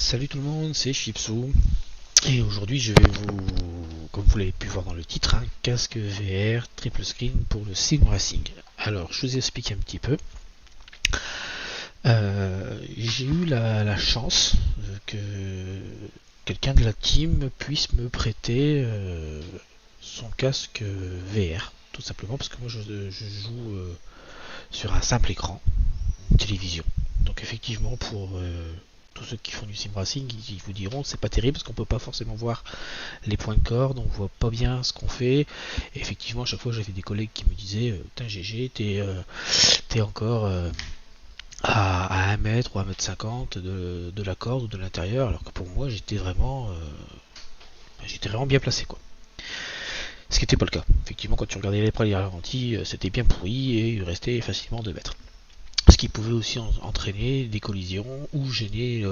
Salut tout le monde, c'est Chipsou et aujourd'hui je vais vous, comme vous l'avez pu voir dans le titre, un casque VR triple screen pour le sim racing. Alors je vous explique un petit peu. J'ai eu la chance que quelqu'un de la team puisse me prêter son casque VR, tout simplement parce que moi je joue sur un simple écran, une télévision. Donc effectivement pour tous ceux qui font du sim racing, ils vous diront c'est pas terrible parce qu'on peut pas forcément voir les points de corde, on voit pas bien ce qu'on fait. Et effectivement, à chaque fois j'avais des collègues qui me disaient putain GG, t'es encore à 1 mètre ou 1 m 50 de la corde ou de l'intérieur, alors que pour moi j'étais vraiment bien placé quoi. Ce qui n'était pas le cas. Effectivement, quand tu regardais les premiers ralentis, c'était bien pourri et il restait facilement 2 mètres. Ce qui pouvait aussi entraîner des collisions ou gêner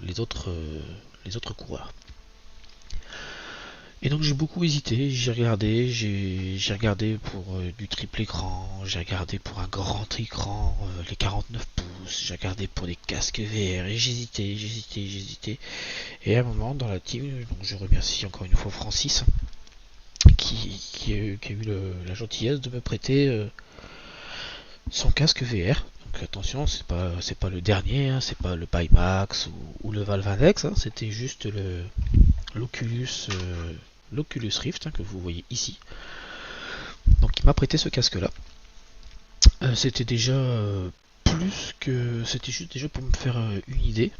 les autres coureurs. Et donc j'ai beaucoup hésité, j'ai regardé pour du triple écran, j'ai regardé pour un grand écran, les 49 pouces, j'ai regardé pour des casques VR et j'hésitais. Et à un moment dans la team, donc je remercie encore une fois Francis qui a eu la gentillesse de me prêter son casque VR. Donc attention, c'est pas le dernier, hein, c'est pas le Pimax ou le Valve Index, hein, c'était juste l'Oculus Rift que vous voyez ici. Donc il m'a prêté ce casque là. C'était déjà c'était juste déjà pour me faire une idée.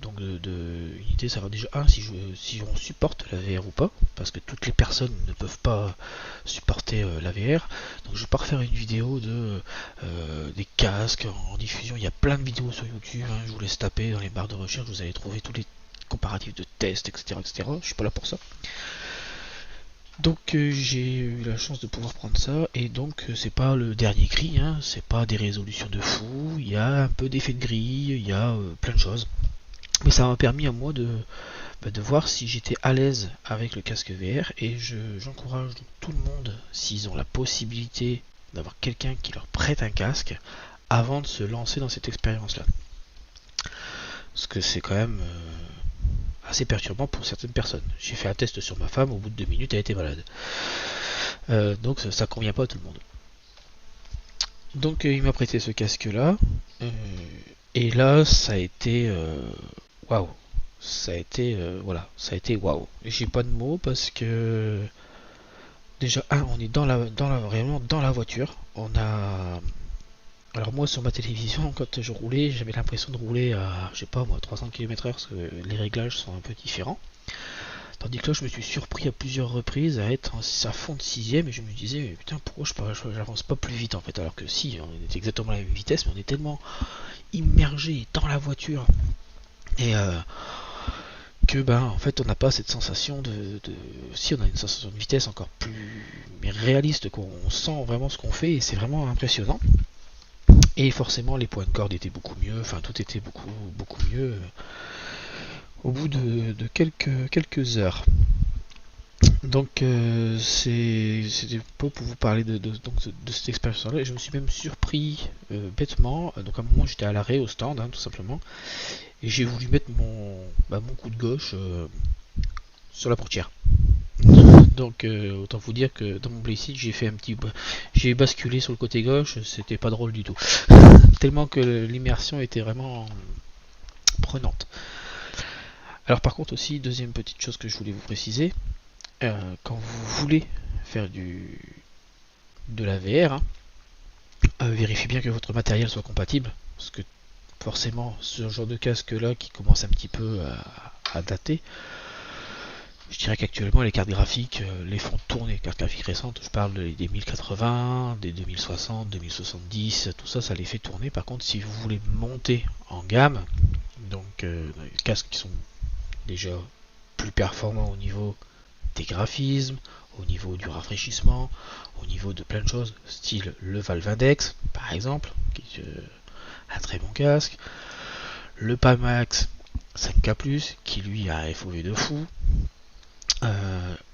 Donc une idée, savoir déjà si on supporte la VR ou pas, parce que toutes les personnes ne peuvent pas supporter la VR. Donc je vais pas refaire une vidéo des casques en diffusion. Il y a plein de vidéos sur YouTube, hein, je vous laisse taper dans les barres de recherche, vous allez trouver tous les comparatifs de tests, etc. Je suis pas là pour ça. Donc j'ai eu la chance de pouvoir prendre ça, et donc c'est pas le dernier cri, hein, c'est pas des résolutions de fou, il y a un peu d'effet de grille, il y a plein de choses. Mais ça m'a permis à moi de voir si j'étais à l'aise avec le casque VR, et j'encourage tout le monde, s'ils ont la possibilité d'avoir quelqu'un qui leur prête un casque, avant de se lancer dans cette expérience-là. Parce que c'est quand même assez perturbant pour certaines personnes. J'ai fait un test sur ma femme, au bout de 2 minutes elle était malade. Donc ça convient pas à tout le monde. Donc il m'a prêté ce casque là, et là ça a été waouh. Ça a été waouh. J'ai pas de mots parce que déjà on est réellement dans la voiture. Alors moi sur ma télévision, quand je roulais, j'avais l'impression de rouler à, je sais pas moi, 300 km/h, parce que les réglages sont un peu différents. Tandis que là, je me suis surpris à plusieurs reprises à être à fond de 6ème, et je me disais, mais putain, pourquoi j'avance pas plus vite en fait? Alors que si, on est exactement à la même vitesse, mais on est tellement immergé dans la voiture, et que en fait, on n'a pas cette sensation si, on a une sensation de vitesse encore plus réaliste, qu'on sent vraiment ce qu'on fait, et c'est vraiment impressionnant. Et forcément les points de corde étaient beaucoup mieux, enfin tout était beaucoup mieux au bout de quelques heures. Donc c'était pas pour vous parler de cette expérience là, et je me suis même surpris bêtement. Donc à un moment j'étais à l'arrêt au stand, hein, tout simplement, et j'ai voulu mettre mon coup de gauche sur la portière. Donc autant vous dire que dans mon Playseat j'ai basculé sur le côté gauche, c'était pas drôle du tout. Tellement que l'immersion était vraiment prenante. Alors par contre aussi, deuxième petite chose que je voulais vous préciser, quand vous voulez faire de la VR, hein, vérifiez bien que votre matériel soit compatible, parce que forcément ce genre de casque là qui commence un petit peu à dater, je dirais qu'actuellement les cartes graphiques les font tourner. Les cartes graphiques récentes, je parle des 1080, des 2060, 2070, tout ça, ça les fait tourner. Par contre, si vous voulez monter en gamme, donc les casques qui sont déjà plus performants au niveau des graphismes, au niveau du rafraîchissement, au niveau de plein de choses, style le Valve Index par exemple, qui est un très bon casque, le Pimax 5K+, qui lui a un FOV de fou,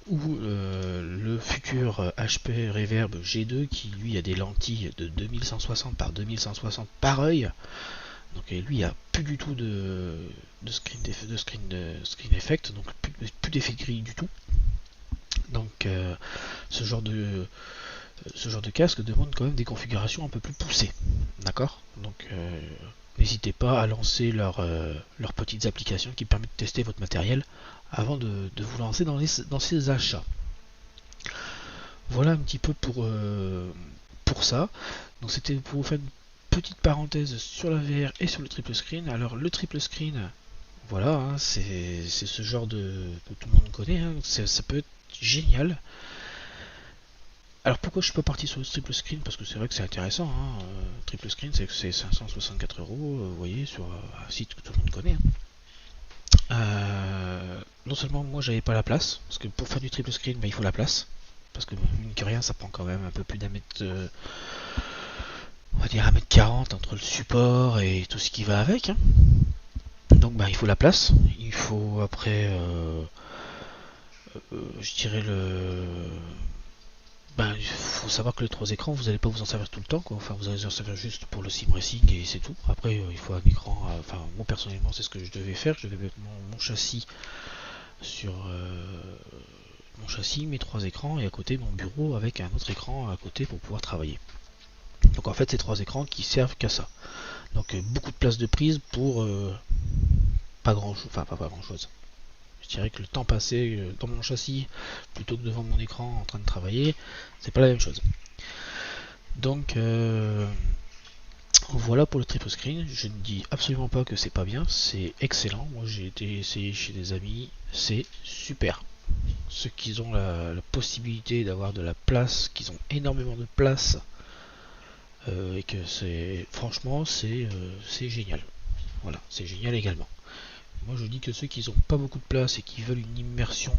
ou le futur HP Reverb G2 qui lui a des lentilles de 2160 par 2160 par œil, Donc lui il n'y a plus du tout de screen effect, donc plus d'effet gris du tout. Donc ce genre de casque demande quand même des configurations un peu plus poussées. D'accord. Donc n'hésitez pas à lancer leurs petites applications qui permettent de tester votre matériel avant de vous lancer dans ces achats. Voilà un petit peu pour ça. Donc c'était pour vous faire une petite parenthèse sur la VR et sur le triple screen. Alors le triple screen, voilà, hein, c'est ce genre que tout le monde connaît, hein, ça peut être génial. Alors pourquoi je suis pas parti sur le triple screen? Parce que c'est vrai que c'est intéressant, hein. Triple screen c'est 564 €, vous voyez, sur un site que tout le monde connaît, hein. Non seulement moi j'avais pas la place, parce que pour faire du triple screen il faut la place, parce que mine que rien ça prend quand même un peu plus d'un mètre, on va dire 1m40 entre le support et tout ce qui va avec, hein. Donc il faut la place, il faut après je dirais il faut savoir que les 3 écrans, vous n'allez pas vous en servir tout le temps, quoi. Enfin, vous allez en servir juste pour le sim racing et c'est tout. Après, il faut un écran. Enfin, moi personnellement, c'est ce que je devais faire. Je devais mettre mon châssis sur mon châssis, mes 3 écrans et à côté mon bureau avec un autre écran à côté pour pouvoir travailler. Donc en fait, c'est 3 écrans qui servent qu'à ça. Donc beaucoup de place de prise pour pas grand chose. Enfin, pas grand chose. Je dirais que le temps passé dans mon châssis plutôt que devant mon écran en train de travailler, c'est pas la même chose. Donc voilà pour le triple screen. Je ne dis absolument pas que c'est pas bien, c'est excellent. Moi j'ai été essayé chez des amis, c'est super. Ceux qui ont la possibilité d'avoir de la place, qui ont énormément de place, et que c'est franchement c'est génial. Voilà, c'est génial également. Moi je dis que ceux qui n'ont pas beaucoup de place et qui veulent une immersion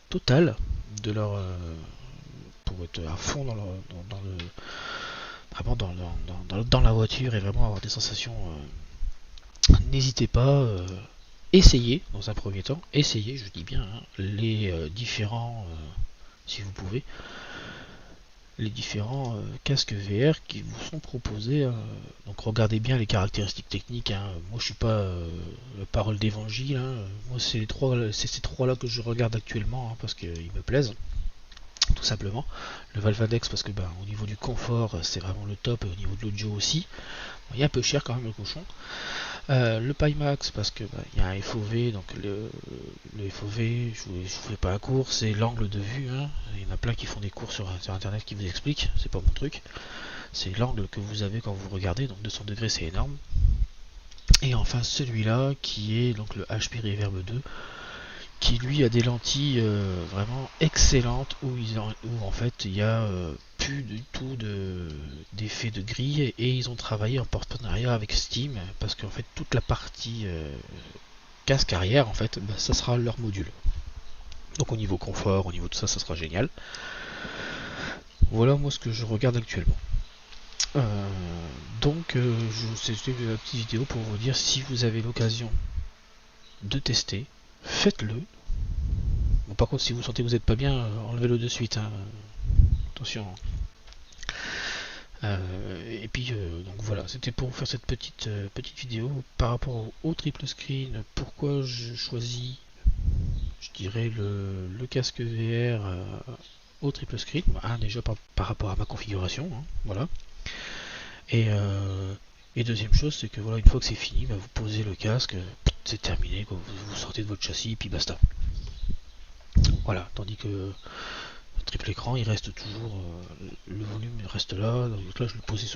totale de leur pour être à fond dans le vraiment dans la voiture et vraiment avoir des sensations, n'hésitez pas, essayez dans un premier temps, essayez, je dis bien, hein, les différents, si vous pouvez, les différents casques VR qui vous sont proposés. Donc regardez bien les caractéristiques techniques, hein. Moi je suis pas parole d'évangile, hein. Moi c'est ces trois là que je regarde actuellement, hein, parce qu'ils me plaisent tout simplement. Le Valve Index parce que au niveau du confort c'est vraiment le top, et au niveau de l'audio aussi. Il est un peu cher quand même le cochon. Le Pimax parce que il y a un FOV, donc le FOV, je vous fais pas un cours, c'est l'angle de vue, hein. Il y en a plein qui font des cours sur internet qui vous expliquent, c'est pas mon truc. C'est l'angle que vous avez quand vous regardez, donc 200 degrés c'est énorme. Et enfin celui-là qui est donc le HP Reverb 2, qui lui a des lentilles vraiment excellentes, où en fait il y a plus du tout d'effet de grille, et ils ont travaillé en partenariat avec Steam, parce qu'en fait toute la partie casque arrière en fait ça sera leur module. Donc au niveau confort, au niveau de ça sera génial. Voilà moi ce que je regarde actuellement. Donc c'était une petite vidéo pour vous dire, si vous avez l'occasion de tester, faites-le. Bon, par contre, si vous sentez que vous n'êtes pas bien, enlevez-le de suite, hein. Attention. Et puis, donc voilà, c'était pour vous faire cette petite vidéo par rapport au triple screen. Pourquoi je choisis, je dirais, le casque VR au triple screen. Déjà par rapport à ma configuration, hein, voilà. Et deuxième chose, c'est que voilà, une fois que c'est fini, vous posez le casque, c'est terminé, quoi. Vous sortez de votre châssis, et puis basta. Voilà, tandis que le triple écran, il reste toujours, le volume reste là. Donc là,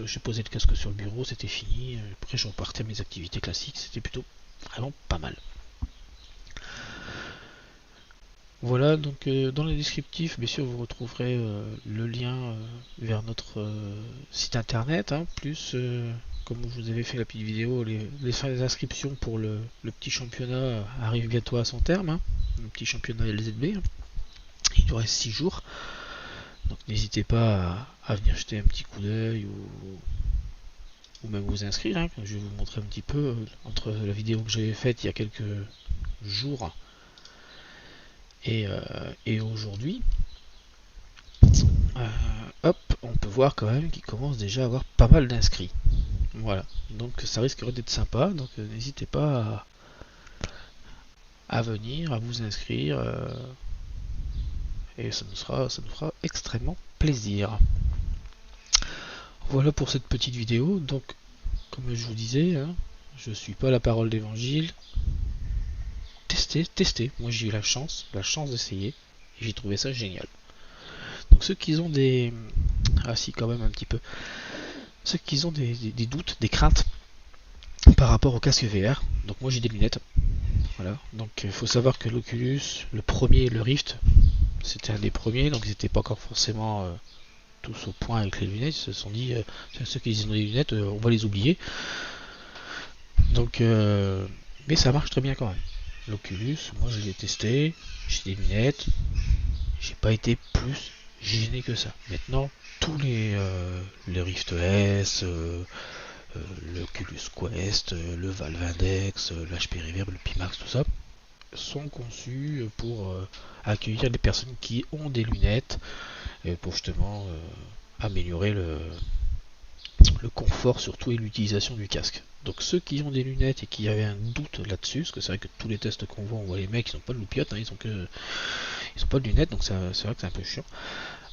j'ai posé le casque sur le bureau, c'était fini. Après, je repartais à mes activités classiques, c'était plutôt vraiment pas mal. Voilà, donc dans les descriptifs, bien sûr, vous retrouverez le lien vers notre site internet, hein, plus, comme je vous avais fait la petite vidéo, les inscriptions pour le petit championnat arrivent bientôt à son terme, hein, le petit championnat LZB. Il nous reste 6 jours, donc n'hésitez pas à venir jeter un petit coup d'œil, ou même vous inscrire, hein. Je vais vous montrer un petit peu entre la vidéo que j'avais faite il y a quelques jours et aujourd'hui. Hop, on peut voir quand même qu'il commence déjà à avoir pas mal d'inscrits. Voilà, donc ça risquerait d'être sympa, donc n'hésitez pas à venir, à vous inscrire, et ça nous fera extrêmement plaisir. Voilà pour cette petite vidéo, donc comme je vous disais, hein, je suis pas la parole d'évangile. Testez, moi j'ai eu la chance d'essayer, et j'ai trouvé ça génial. Donc ceux qui ont des... Ah si, quand même un petit peu. Ceux qui ont des doutes, des craintes par rapport au casque VR, donc moi j'ai des lunettes. Voilà, donc il faut savoir que l'Oculus, le premier, le Rift, c'était un des premiers, donc ils n'étaient pas encore forcément tous au point avec les lunettes. Ils se sont dit, ceux qui ont des lunettes, on va les oublier. Donc, mais ça marche très bien quand même. L'Oculus, moi je l'ai testé, j'ai des lunettes, j'ai pas été plus gêné que ça. Maintenant, tous les Rift S, l'Oculus Quest, le Valve Index, l'HP Reverb, le Pimax, tout ça, sont conçus pour accueillir les personnes qui ont des lunettes et pour justement améliorer le confort surtout et l'utilisation du casque. Donc ceux qui ont des lunettes et qui avaient un doute là-dessus, parce que c'est vrai que tous les tests qu'on voit, on voit les mecs ils n'ont pas de loupiote, hein, ils ont pas de lunettes, donc c'est vrai que c'est un peu chiant.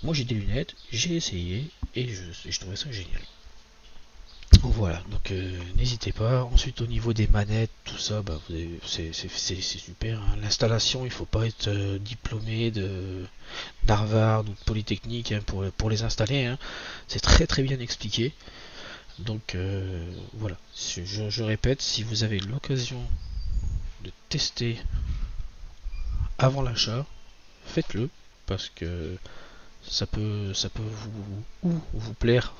Moi j'ai des lunettes, j'ai essayé et je trouvais ça génial. Voilà, donc n'hésitez pas. Ensuite au niveau des manettes, tout ça, bah, c'est super. Hein. L'installation, il faut pas être diplômé d'Harvard ou de Polytechnique hein, pour les installer. Hein. C'est très très bien expliqué. Donc voilà, je répète, si vous avez l'occasion de tester avant l'achat, faites-le parce que ça peut vous plaire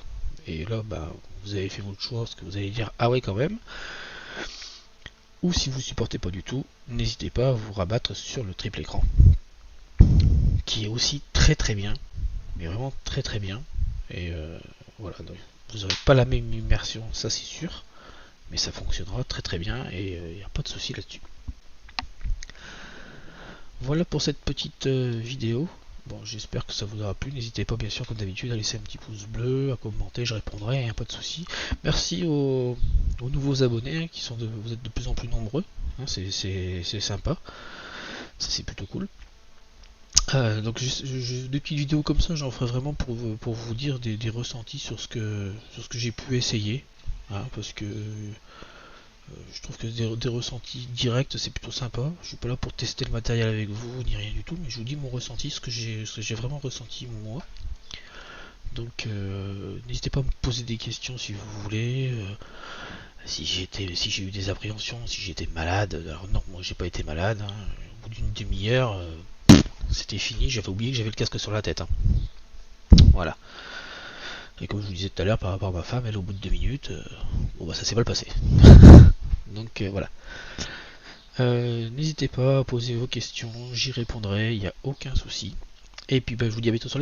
et là bah vous avez fait votre choix parce que vous allez dire ah ouais quand même, ou si vous supportez pas du tout, n'hésitez pas à vous rabattre sur le triple écran qui est aussi très très bien, mais vraiment très très bien. Et voilà, donc vous n'aurez pas la même immersion, ça c'est sûr, mais ça fonctionnera très très bien et il n'y a pas de souci là-dessus. Voilà pour cette petite vidéo. Bon, j'espère que ça vous aura plu. N'hésitez pas, bien sûr, comme d'habitude, à laisser un petit pouce bleu, à commenter, je répondrai, hein, pas de souci. Merci aux nouveaux abonnés, hein, vous êtes de plus en plus nombreux. Hein, c'est sympa. Ça, c'est plutôt cool. Donc, des petites vidéos comme ça, j'en ferai vraiment pour vous dire des ressentis sur ce que j'ai pu essayer. Hein, parce que je trouve que des ressentis directs c'est plutôt sympa. Je suis pas là pour tester le matériel avec vous ni rien du tout, mais je vous dis mon ressenti, ce que j'ai vraiment ressenti moi. Donc n'hésitez pas à me poser des questions si vous voulez. Si j'ai eu des appréhensions, si j'étais malade. Alors non, moi j'ai pas été malade. Hein. Au bout d'une demi-heure, c'était fini. J'avais oublié que j'avais le casque sur la tête. Hein. Voilà. Et comme je vous disais tout à l'heure par rapport à ma femme, elle au bout de 2 minutes, bon bah ça s'est mal passé. Donc voilà. N'hésitez pas à poser vos questions, j'y répondrai, il n'y a aucun souci. Et puis bah, je vous dis à bientôt sur les